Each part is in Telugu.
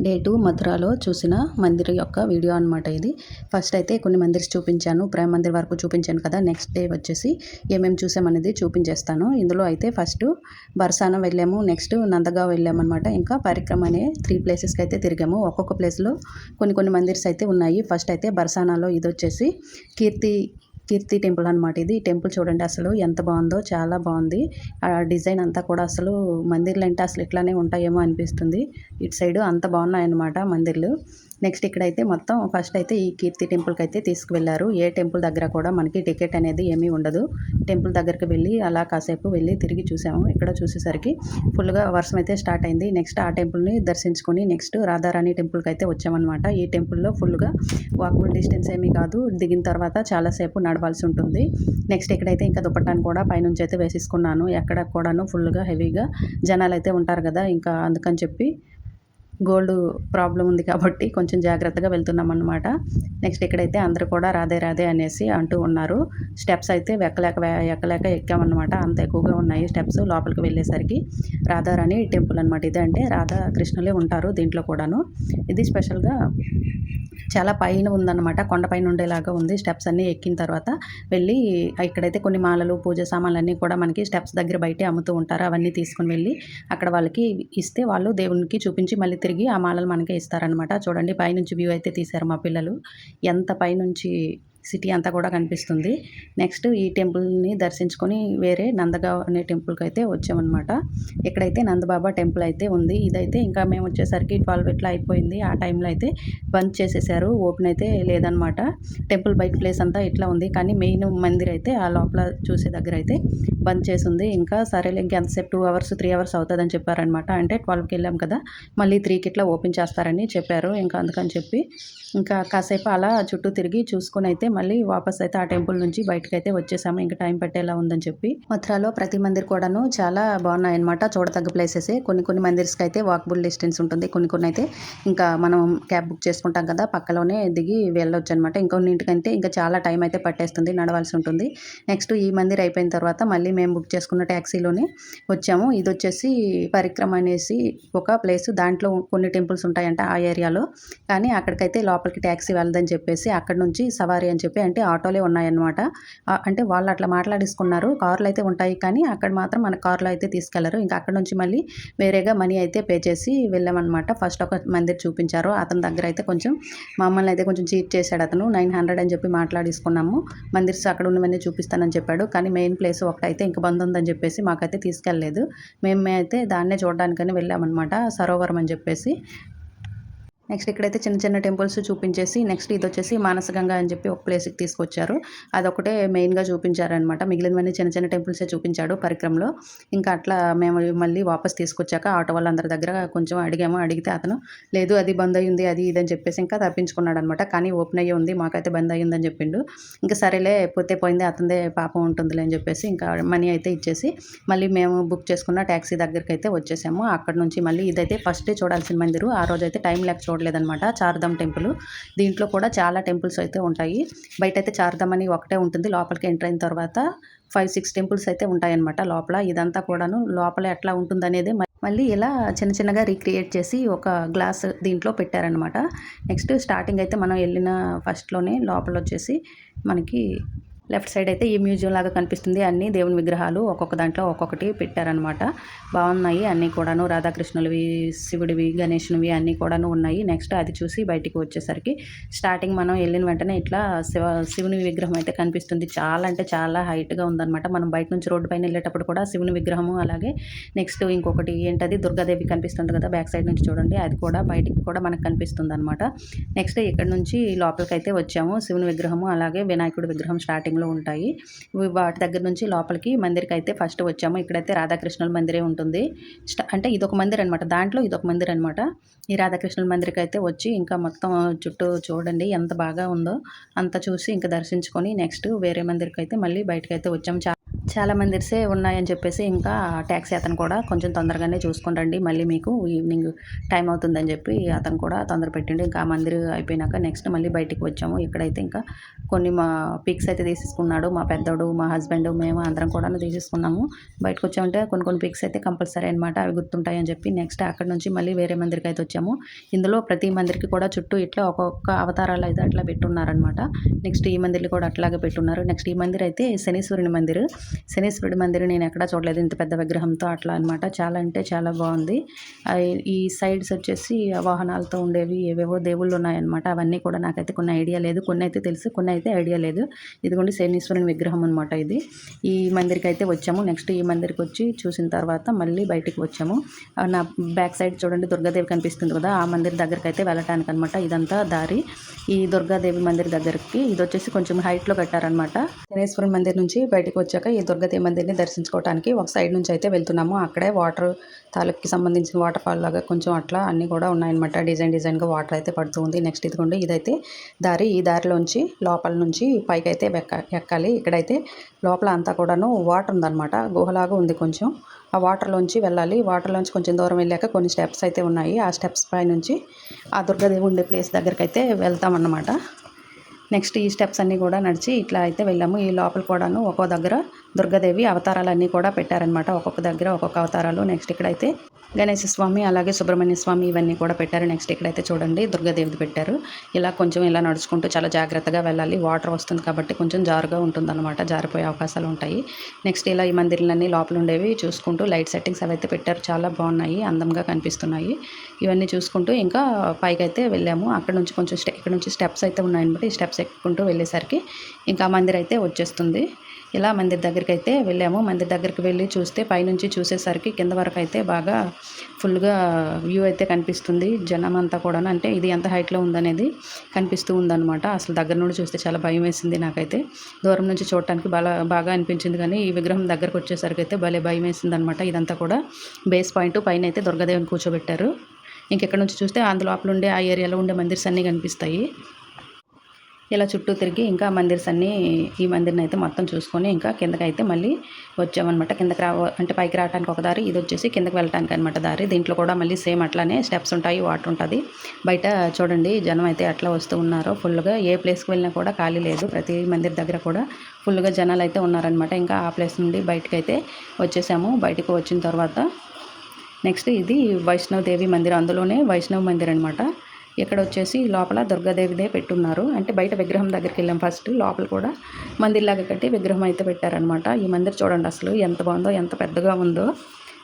డే 2 మథురాలో చూసిన మందిర్ యొక్క వీడియో అనమాట ఇది. ఫస్ట్ అయితే కొన్ని మందిర్స్ చూపించాను. ప్రేమ మందిర్ వరకు చూపించాను కదా. నెక్స్ట్ డే వచ్చేసి ఏమేమి చూసామనేది చూపించేస్తాను. ఇందులో అయితే ఫస్ట్ బర్సానా వెళ్ళాము. నెక్స్ట్ నందగావ్ వెళ్ళామన్నమాట. ఇంకా పరిక్రమ అనే 3 ప్లేసెస్కి అయితే తిరిగాము. ఒక్కొక్క ప్లేస్లో కొన్ని మందిర్స్ అయితే ఉన్నాయి. ఫస్ట్ అయితే బర్సానాలో ఇది వచ్చేసి కీర్తి టెంపుల్ అనమాట. ఇది టెంపుల్ చూడండి అసలు ఎంత బాగుందో, చాలా బాగుంది. ఆ డిజైన్ అంతా కూడా అసలు మందిర్లు అంటే అసలు ఇట్లానే ఉంటాయేమో అనిపిస్తుంది. ఇటు సైడ్ అంత బాగున్నాయన్నమాట మందిర్లు. నెక్స్ట్ ఇక్కడైతే మొత్తం ఫస్ట్ అయితే ఈ కీర్తి టెంపుల్కి అయితే తీసుకువెళ్ళారు. ఏ టెంపుల్ దగ్గర కూడా మనకి టికెట్ అనేది ఏమీ ఉండదు. టెంపుల్ దగ్గరికి వెళ్ళి అలా కాసేపు వెళ్ళి తిరిగి చూసాము. ఇక్కడ చూసేసరికి ఫుల్గా వర్షం అయితే స్టార్ట్ అయింది. నెక్స్ట్ ఆ టెంపుల్ని దర్శించుకొని నెక్స్ట్ రాధారాణి టెంపుల్కి అయితే వచ్చామన్నమాట. ఈ టెంపుల్లో ఫుల్గా వాకబుల్ డిస్టెన్స్ ఏమీ కాదు. దిగిన తర్వాత చాలాసేపు నడవాల్సి ఉంటుంది. నెక్స్ట్ ఇక్కడైతే ఇంకా దుపట్టాను కూడా పైనుంచి అయితే వేసేసుకున్నాను. ఎక్కడ కూడాను ఫుల్గా హెవీగా జనాలు అయితే ఉంటారు కదా, ఇంకా అందుకని చెప్పి గోల్డ్ ప్రాబ్లం ఉంది కాబట్టి కొంచెం జాగ్రత్తగా వెళ్తున్నాం అన్నమాట. నెక్స్ట్ ఇక్కడైతే అందరూ కూడా రాధే రాధే అనేసి అంటూ ఉన్నారు. స్టెప్స్ అయితే ఎక్కలేక ఎక్కామన్నమాట. అంత ఎక్కువగా ఉన్నాయి స్టెప్స్. లోపలికి వెళ్ళేసరికి రాధారాణి టెంపుల్ అనమాట. ఇది అంటే రాధా కృష్ణులే ఉంటారు దీంట్లో కూడాను. ఇది స్పెషల్గా చాలా పైన ఉందన్నమాట. కొండపైన ఉండేలాగా ఉంది. స్టెప్స్ అన్నీ ఎక్కిన తర్వాత వెళ్ళి ఇక్కడైతే కొన్ని మాలలు, పూజ సామాన్లు అన్నీ కూడా మనకి స్టెప్స్ దగ్గర బయటే అమ్ముతూ ఉంటారు. అవన్నీ తీసుకుని వెళ్ళి అక్కడ వాళ్ళకి ఇస్తే వాళ్ళు దేవునికి చూపించి మళ్ళీ తిరిగి ఆ మాలలు మనకే ఇస్తారనమాట. చూడండి పైనుంచి వ్యూ అయితే తీశారు మా పిల్లలు. ఎంత పైనుంచి సిటీ అంతా కూడా కనిపిస్తుంది. నెక్స్ట్ ఈ టెంపుల్ని దర్శించుకొని వేరే నందగావ్ అనే టెంపుల్కి అయితే వచ్చామన్నమాట. ఇక్కడైతే నందబాబా టెంపుల్ అయితే ఉంది. ఇదైతే ఇంకా మేము వచ్చేసరికి 12 ఇట్లా అయిపోయింది. ఆ టైంలో అయితే బంద్ చేసేసారు. ఓపెన్ అయితే లేదనమాట. టెంపుల్ బయట ప్లేస్ అంతా ఇట్లా ఉంది. కానీ మెయిన్ మందిర్ అయితే ఆ లోపల చూసే దగ్గర అయితే బంద్ చేసి ఉంది. ఇంకా సరేలే ఇంకెంతసేపు 2 అవర్స్ 3 అవర్స్ అవుతుందని చెప్పారనమాట. అంటే 12కి వెళ్ళాం కదా, మళ్ళీ 3కి ఇట్లా ఓపెన్ చేస్తారని చెప్పారు. ఇంకా అందుకని చెప్పి ఇంకా కాసేపు అలా చుట్టూ తిరిగి చూసుకొని అయితే మళ్ళీ వాపస్ అయితే ఆ టెంపుల్ నుంచి బయటకు అయితే వచ్చేసాము. ఇంకా టైం పట్టేలా ఉందని చెప్పి. మథురాలో ప్రతి మందిర్ కూడాను చాలా బాగున్నాయి అనమాట. చూడతగ్గ ప్లేసెసే. కొన్ని మందిర్స్కి అయితే వాకబుల్ డిస్టెన్స్ ఉంటుంది. కొన్ని అయితే ఇంకా మనం క్యాబ్ బుక్ చేసుకుంటాం కదా, పక్కలోనే దిగి వెళ్ళొచ్చు అనమాట. ఇంకొన్నింటికంటే ఇంకా చాలా టైం అయితే పట్టేస్తుంది, నడవాల్సి ఉంటుంది. నెక్స్ట్ ఈ మందిర్ అయిపోయిన తర్వాత మళ్ళీ మేము బుక్ చేసుకున్న ట్యాక్సీలోనే వచ్చాము. ఇది వచ్చేసి పరిక్రమ అనేసి ఒక ప్లేస్. దాంట్లో కొన్ని టెంపుల్స్ ఉంటాయంట ఆ ఏరియాలో. కానీ అక్కడికైతే లోపలికి ట్యాక్సీ వెళ్ళదని చెప్పేసి అక్కడ నుంచి సవారీ అని చెప్పి అంటే ఆటోలే ఉన్నాయన్నమాట. అంటే వాళ్ళు అట్లా మాట్లాడేసుకున్నారు. కార్లు అయితే ఉంటాయి కానీ అక్కడ మాత్రం మన కార్లో అయితే తీసుకెళ్లరు. ఇంకా అక్కడ నుంచి మళ్ళీ వేరేగా మనీ అయితే పే చేసి వెళ్ళామన్నమాట. ఫస్ట్ ఒక మందిర్ చూపించారు. అతని దగ్గర అయితే కొంచెం మమ్మల్ని అయితే కొంచెం చీట్ చేశాడు అతను. 900 అని చెప్పి మాట్లాడేసుకున్నాము. మందిర్స్ అక్కడ ఉన్నవన్నీ చూపిస్తానని చెప్పాడు. కానీ మెయిన్ ప్లేస్ ఒకటైతే ఇంకా బంద్ ఉందని చెప్పేసి మాకైతే తీసుకెళ్ళలేదు. మేమైతే దాన్నే చూడడానికని వెళ్ళామన్నమాట, సరోవరం అని చెప్పేసి. నెక్స్ట్ ఇక్కడైతే చిన్న టెంపుల్స్ చూపించేసి నెక్స్ట్ ఇది వచ్చేసి మానసగంగా అని చెప్పి ఒక ప్లేస్కి తీసుకొచ్చారు. అదొకటే మెయిన్గా చూపించారనమాట. మిగిలినవన్నీ చిన్న టెంపుల్సే చూపించాడు పరిక్రమలో. ఇంకా అట్లా మేము మళ్ళీ వాపస్ తీసుకొచ్చాక ఆటో వాళ్ళందరి దగ్గర కొంచెం అడిగాము. అడిగితే అతను లేదు అది బంద్ అయ్యింది అది ఇదని చెప్పేసి ఇంకా తప్పించుకున్నాడు అనమాట. కానీ ఓపెన్ అయ్యి ఉంది, మాకైతే బంద్ అయ్యిందని చెప్పిండు. ఇంకా సరేలే పోతే పోయింది, అతనిదే పాపం ఉంటుందిలే అని చెప్పేసి ఇంకా మనీ అయితే ఇచ్చేసి మళ్ళీ మేము బుక్ చేసుకున్న ట్యాక్సీ దగ్గరికి అయితే వచ్చేసాము. అక్కడ నుంచి మళ్ళీ ఇదైతే ఫస్ట్ డే చూడాల్సిన మందిరు. ఆ రోజు అయితే టైం లేక చూడలేదనమాట. చార్ధామ్ టెంపుల్. దీంట్లో కూడా చాలా టెంపుల్స్ అయితే ఉంటాయి. బయట అయితే చార్ధామ్ అని ఒకటే ఉంటుంది. లోపలికి ఎంటర్ అయిన తర్వాత 5-6 టెంపుల్స్ అయితే ఉంటాయన్నమాట లోపల. ఇదంతా కూడాను లోపల ఎట్లా ఉంటుందనేది మళ్ళీ ఇలా చిన్నగా రీక్రియేట్ చేసి ఒక గ్లాస్ దీంట్లో పెట్టారనమాట. నెక్స్ట్ స్టార్టింగ్ అయితే మనం వెళ్ళిన ఫస్ట్లోనే లోపల వచ్చేసి మనకి లెఫ్ట్ సైడ్ అయితే ఈ మ్యూజియం లాగా కనిపిస్తుంది. అన్ని దేవుని విగ్రహాలు ఒక్కొక్క దాంట్లో ఒక్కొక్కటి పెట్టారనమాట. బాగున్నాయి అన్నీ కూడాను. రాధాకృష్ణులవి, శివుడివి, గణేషునివి అన్నీ కూడాను ఉన్నాయి. నెక్స్ట్ అది చూసి బయటికి వచ్చేసరికి స్టార్టింగ్ మనం వెళ్ళిన వెంటనే ఇట్లా శివుని విగ్రహం అయితే కనిపిస్తుంది. చాలా అంటే చాలా హైట్గా ఉందన్నమాట. మనం బయట నుంచి రోడ్డు పైన వెళ్ళేటప్పుడు కూడా శివుని విగ్రహము, అలాగే నెక్స్ట్ ఇంకొకటి ఏంటది దుర్గాదేవి కనిపిస్తుంది కదా బ్యాక్ సైడ్ నుంచి చూడండి, అది కూడా బయటికి కూడా మనకు కనిపిస్తుంది అనమాట. నెక్స్ట్ ఇక్కడ నుంచి లోపలికి అయితే వచ్చాము. శివుని విగ్రహము అలాగే వినాయకుడి విగ్రహం స్టార్టింగ్లో ఉంటాయి. వాటి దగ్గర నుంచి లోపలికి మందిర్కి అయితే ఫస్ట్ వచ్చాము. ఇక్కడైతే రాధాకృష్ణుల మందిరే ఉంటుంది. అంటే ఇదొక మందిర్ అనమాట. దాంట్లో ఇదొక మందిర్ అనమాట. ఈ రాధాకృష్ణుల మందిర్కి అయితే వచ్చి ఇంకా మొత్తం చుట్టూ చూడండి ఎంత బాగా ఉందో అంత చూసి ఇంకా దర్శించుకొని నెక్స్ట్ వేరే మందిర్కి అయితే మళ్ళీ బయటకు అయితే వచ్చాము. చాలా మందిర్సే ఉన్నాయని చెప్పేసి ఇంకా ట్యాక్సీ అతను కూడా కొంచెం తొందరగానే చూసుకొని రండి, మళ్ళీ మీకు ఈవినింగ్ టైం అవుతుందని చెప్పి అతను కూడా తొందర పెట్టిండు. ఇంకా మందిర్ అయిపోయినాక నెక్స్ట్ మళ్ళీ బయటికి వచ్చాము. ఇక్కడైతే ఇంకా కొన్ని మా పిక్స్ అయితే తీసేసుకున్నాడు మా పెద్దోడు, మా హస్బెండ్, మేము అందరం కూడా తీసేసుకున్నాము. బయటకు వచ్చామంటే కొన్ని పిక్స్ అయితే కంపల్సరీ అనమాట, అవి గుర్తుంటాయని చెప్పి నెక్స్ట్ అక్కడ నుంచి మళ్ళీ వేరే మందిరికి అయితే వచ్చాము. ఇందులో ప్రతి మందిరికి కూడా చుట్టూ ఇట్లా ఒక్కొక్క అవతారాలు అయితే అట్లా పెట్టున్నారనమాట. నెక్స్ట్ ఈ మందిర్లు కూడా అట్లాగే పెట్టున్నారు. నెక్స్ట్ ఈ మందిర్ అయితే శనీశ్వరుని మందిర్. శనీశ్వరుడి మందిరం నేను ఎక్కడా చూడలేదు ఇంత పెద్ద విగ్రహంతో అట్లా అనమాట. చాలా అంటే చాలా బాగుంది. ఈ సైడ్స్ వచ్చేసి వాహనాలతో ఉండేవి ఏవేవో దేవుళ్ళు ఉన్నాయన్నమాట. అవన్నీ కూడా నాకైతే కొన్ని ఐడియా లేదు, కొన్ని అయితే తెలుసు, కొన్ని అయితే ఐడియా లేదు. ఇదిగోండి శనీశ్వరుని విగ్రహం అనమాట ఇది. ఈ మందిరికి అయితే వచ్చాము. నెక్స్ట్ ఈ మందిరికి వచ్చి చూసిన తర్వాత మళ్ళీ బయటికి వచ్చాము. నా బ్యాక్ సైడ్ చూడండి దుర్గాదేవి కనిపిస్తుంది కదా, ఆ మందిర్ దగ్గరికి అయితే వెళ్ళటానికి అనమాట ఇదంతా దారి. ఈ దుర్గాదేవి మందిర్ దగ్గరికి ఇది వచ్చేసి కొంచెం హైట్లో కట్టారనమాట. శనేశ్వరం మందిర్ నుంచి బయటకు వచ్చాక ఈ దుర్గాదేవి మందిర్ని దర్శించుకోవడానికి ఒక సైడ్ నుంచి అయితే వెళ్తున్నాము. అక్కడే వాటర్ తాలూకి సంబంధించిన వాటర్ ఫాల్ లాగా కొంచెం అట్లా అన్నీ కూడా ఉన్నాయన్నమాట. డిజైన్గా వాటర్ అయితే పడుతూ ఉంది. నెక్స్ట్ ఇదిగోండి ఇదైతే దారి. ఈ దారిలోంచి లోపల నుంచి పైకి అయితే ఎక్కాలి. ఇక్కడైతే లోపల అంతా కూడాను వాటర్ ఉందన్నమాట, గుహలాగా ఉంది కొంచెం. ఆ వాటర్లోంచి వెళ్ళాలి. వాటర్లోంచి కొంచెం దూరం వెళ్ళాక కొన్ని స్టెప్స్ అయితే ఉన్నాయి. ఆ స్టెప్స్ పై నుంచి ఆ దుర్గాదేవి ఉండే ప్లేస్ దగ్గరికి అయితే వెళ్తామన్నమాట. నెక్స్ట్ ఈ స్టెప్స్ అన్నీ కూడా నడిచి ఇట్లా అయితే వెళ్ళాము. ఈ లోపల కూడాను ఒక్కో దగ్గర దుర్గాదేవి అవతారాలన్నీ కూడా పెట్టారనమాట, ఒక్కొక్క దగ్గర ఒక్కొక్క అవతారాలు. నెక్స్ట్ ఇక్కడైతే గణేశ స్వామి అలాగే సుబ్రహ్మణ్య స్వామి ఇవన్నీ కూడా పెట్టారు. నెక్స్ట్ ఇక్కడైతే చూడండి దుర్గాదేవిది పెట్టారు. ఇలా కొంచెం ఇలా నడుచుకుంటూ చాలా జాగ్రత్తగా వెళ్ళాలి. వాటర్ వస్తుంది కాబట్టి కొంచెం జారుగా ఉంటుందన్నమాట, జారిపోయే అవకాశాలు ఉంటాయి. నెక్స్ట్ ఇలా ఈ మందిర్లన్నీ లోపల ఉండేవి చూసుకుంటూ లైట్ సెట్టింగ్స్ అవి అయితే పెట్టారు, చాలా బాగున్నాయి, అందంగా కనిపిస్తున్నాయి. ఇవన్నీ చూసుకుంటూ ఇంకా పైకి అయితే వెళ్ళాము. అక్కడ నుంచి కొంచెం ఇక్కడ నుంచి స్టెప్స్ అయితే ఉన్నాయన్నమాట. ఈ స్టెప్స్ ఎక్కుంటూ వెళ్ళేసరికి ఇంకా మందిర్ అయితే వచ్చేస్తుంది. ఇలా మందిర్ దగ్గరికి అయితే వెళ్ళాము. మందిర్ దగ్గరికి వెళ్ళి చూస్తే పైనుంచి చూసేసరికి కింద వరకు అయితే బాగా ఫుల్గా వ్యూ అయితే కనిపిస్తుంది. జనం అంతా కూడా అంటే ఇది ఎంత హైట్లో ఉందనేది కనిపిస్తూ ఉందన్నమాట. అసలు దగ్గర నుండి చూస్తే చాలా భయం వేసింది నాకైతే. దూరం నుంచి చూడటానికి బాగా అనిపించింది, కానీ ఈ విగ్రహం దగ్గరకు వచ్చేసరికి అయితే భలే భయం వేసింది అనమాట. ఇదంతా కూడా బేస్ పాయింట్ పైన అయితే దుర్గాదేవిని కూర్చోబెట్టారు. ఇంకెక్కడ నుంచి చూస్తే అందులోపల ఉండే ఆ ఏరియాలో ఉండే మందిర్స్ అన్నీ కనిపిస్తాయి. ఇలా చుట్టూ తిరిగి ఇంకా మందిర్స్ అన్నీ ఈ మందిర్ని అయితే మొత్తం చూసుకొని ఇంకా కిందకైతే మళ్ళీ వచ్చామన్నమాట. కిందకి అంటే పైకి రావడానికి ఒక దారి, ఇది వచ్చేసి కిందకి వెళ్ళటానికి అనమాట దారి. దీంట్లో కూడా మళ్ళీ సేమ్ అట్లానే స్టెప్స్ ఉంటాయి, వాటర్ ఉంటుంది. బయట చూడండి జనం అయితే అట్లా వస్తూ ఉన్నారు ఫుల్గా. ఏ ప్లేస్కి వెళ్ళినా కూడా ఖాళీ లేదు, ప్రతి మందిర్ దగ్గర కూడా ఫుల్గా జనాలు అయితే ఉన్నారనమాట. ఇంకా ఆ ప్లేస్ నుండి బయటకు అయితే వచ్చేసాము. బయటకు వచ్చిన తర్వాత నెక్స్ట్ ఇది వైష్ణవదేవి మందిర్, అందులోనే వైష్ణవ మందిర్ అనమాట. ఇక్కడ వచ్చేసి లోపల దుర్గాదేవిదే పెట్టున్నారు. అంటే బయట విగ్రహం దగ్గరికి వెళ్ళాం ఫస్ట్, లోపల కూడా మందిర్లాగా కట్టి విగ్రహం అయితే పెట్టారనమాట. ఈ మందిర్ చూడండి అసలు ఎంత బాగుందో, ఎంత పెద్దగా ఉందో.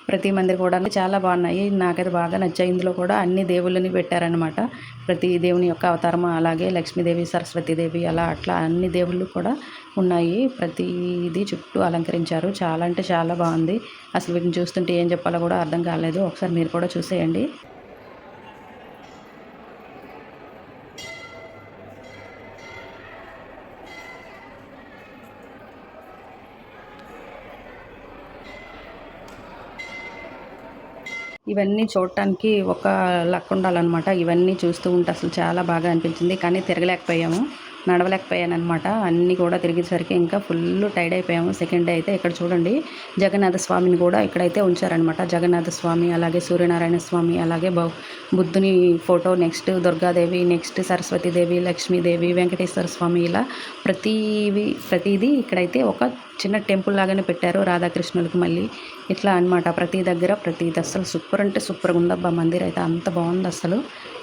ప్రతి మందిర్ కూడా చాలా బాగున్నాయి, నాకైతే బాగా నచ్చాయి. ఇందులో కూడా అన్ని దేవుళ్ళని పెట్టారనమాట. ప్రతి దేవుని యొక్క అవతారం, అలాగే లక్ష్మీదేవి, సరస్వతీదేవి అలా అట్లా అన్ని దేవుళ్ళు కూడా ఉన్నాయి. ప్రతిదీ చుట్టూ అలంకరించారు. చాలా అంటే చాలా బాగుంది. అసలు వీటిని చూస్తుంటే ఏం చెప్పాలో కూడా అర్థం కాలేదు. ఒకసారి మీరు కూడా చూసేయండి. ఇవన్నీ చూడటానికి ఒక లక్ ఉండాలన్నమాట. ఇవన్నీ చూస్తూ ఉంటే అసలు చాలా బాగా అనిపించింది, కానీ తిరగలేకపోయాము, నడవలేకపోయాను అనమాట. అన్నీ కూడా తిరిగేసరికి ఇంకా ఫుల్ టైర్డ్ అయిపోయాము. సెకండ్ డే అయితే ఇక్కడ చూడండి జగన్నాథ స్వామిని కూడా ఇక్కడైతే ఉంచారనమాట. జగన్నాథ స్వామి, అలాగే సూర్యనారాయణ స్వామి, అలాగే బుద్ధుని photo, next Durgadevi, next Saraswatidevi, Lakshmidevi, Venkateswara Swami, ఇలా ప్రతిదీ ఇక్కడైతే ఒక చిన్న టెంపుల్ లాగానే పెట్టారు. రాధాకృష్ణులకు మళ్ళీ ఇట్లా అనమాట. ప్రతి దగ్గర ప్రతిది అసలు సూపర్ అంటే సూపర్గా ఉందబ్బా. మందిర్ అయితే అంత బాగుంది అసలు.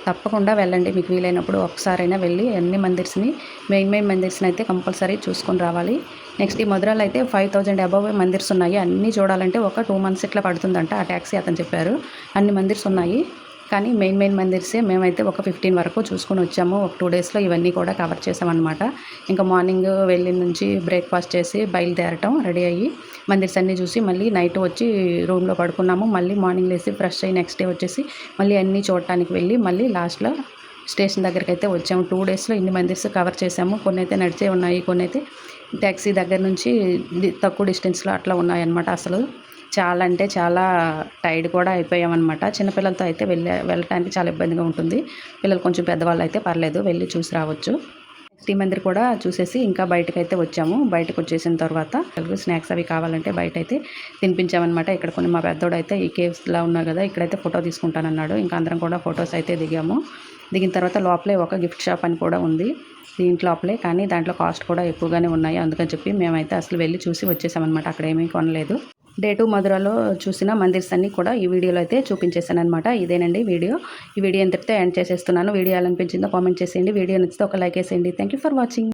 తప్పకుండా వెళ్ళండి, మీకు వీలైనప్పుడు ఒకసారైనా వెళ్ళి అన్ని మందిర్స్ని, మెయిన్ మందిర్స్ని అయితే కంపల్సరీ చూసుకొని రావాలి. నెక్స్ట్ ఈ మధురాలో అయితే 5000 అబవ్ మందిర్స్ ఉన్నాయి. అన్నీ చూడాలంటే ఒక 2 months ఇట్లా పడుతుందంట, ఆ ట్యాక్సీ అతను చెప్పారు. అన్ని మందిర్స్ ఉన్నాయి, కానీ మెయిన్ మందిర్సే మేమైతే ఒక 15 వరకు చూసుకొని వచ్చాము. ఒక 2 daysలో ఇవన్నీ కూడా కవర్ చేసామన్నమాట. ఇంకా మార్నింగ్ వెళ్ళి నుంచి బ్రేక్ఫాస్ట్ చేసి బయలుదేరటం, రెడీ అయ్యి మందిర్స్ అన్నీ చూసి మళ్ళీ నైట్ వచ్చి రూమ్లో పడుకున్నాము. మళ్ళీ మార్నింగ్ లేసి ఫ్రెష్ అయ్యి నెక్స్ట్ డే వచ్చేసి మళ్ళీ అన్నీ చూడటానికి వెళ్ళి మళ్ళీ లాస్ట్లో స్టేషన్ దగ్గరికి అయితే వచ్చాము. 2 daysలో ఇన్ని మందిర్స్ కవర్ చేసాము. కొన్ని అయితే నడిచే ఉన్నాయి, కొన్ని అయితే ట్యాక్సీ దగ్గర నుంచి తక్కువ డిస్టెన్స్లో అట్లా ఉన్నాయన్నమాట. అసలు చాలా అంటే చాలా టైర్డ్ కూడా అయిపోయామన్నమాట. చిన్నపిల్లలతో అయితే వెళ్ళటానికి చాలా ఇబ్బందిగా ఉంటుంది. పిల్లలు కొంచెం పెద్దవాళ్ళు అయితే పర్లేదు, వెళ్ళి చూసి రావచ్చు. టీ మందిర్ కూడా చూసేసి ఇంకా బయటకైతే వచ్చాము. బయటకు వచ్చేసిన తర్వాత స్నాక్స్ అవి కావాలంటే బయట అయితే తినిపించామన్నమాట. ఇక్కడ కొన్ని మా పెద్దోడు అయితే ఈ కేవ్స్లా ఉన్నాయి కదా, ఇక్కడైతే ఫోటో తీసుకుంటానన్నాడు. ఇంకా అందరం కూడా ఫొటోస్ అయితే దిగాము. దిగిన తర్వాత లోపలే ఒక గిఫ్ట్ షాప్ అని కూడా ఉంది దీంట్లో లోపలే, కానీ దాంట్లో కాస్ట్ కూడా ఎక్కువగానే ఉన్నాయి. అందుకని చెప్పి మేమైతే అసలు వెళ్ళి చూసి వచ్చేసామన్నమాట. అక్కడ ఏమీ కొనలేదు. డే 2 మధురలో చూసిన మందిర్స్ అన్నీ కూడా ఈ వీడియోలో అయితే చూపించేసాను అనమాట. ఇదేనండి వీడియో. ఈ వీడియో ఎంతటితో ఎండ్ చేసేస్తున్నాను. వీడియో ఎలా అనిపించిందో కామెంట్ చేసేయండి. వీడియో నచ్చితే ఒక లైక్ వేసేయండి. Thank you for watching.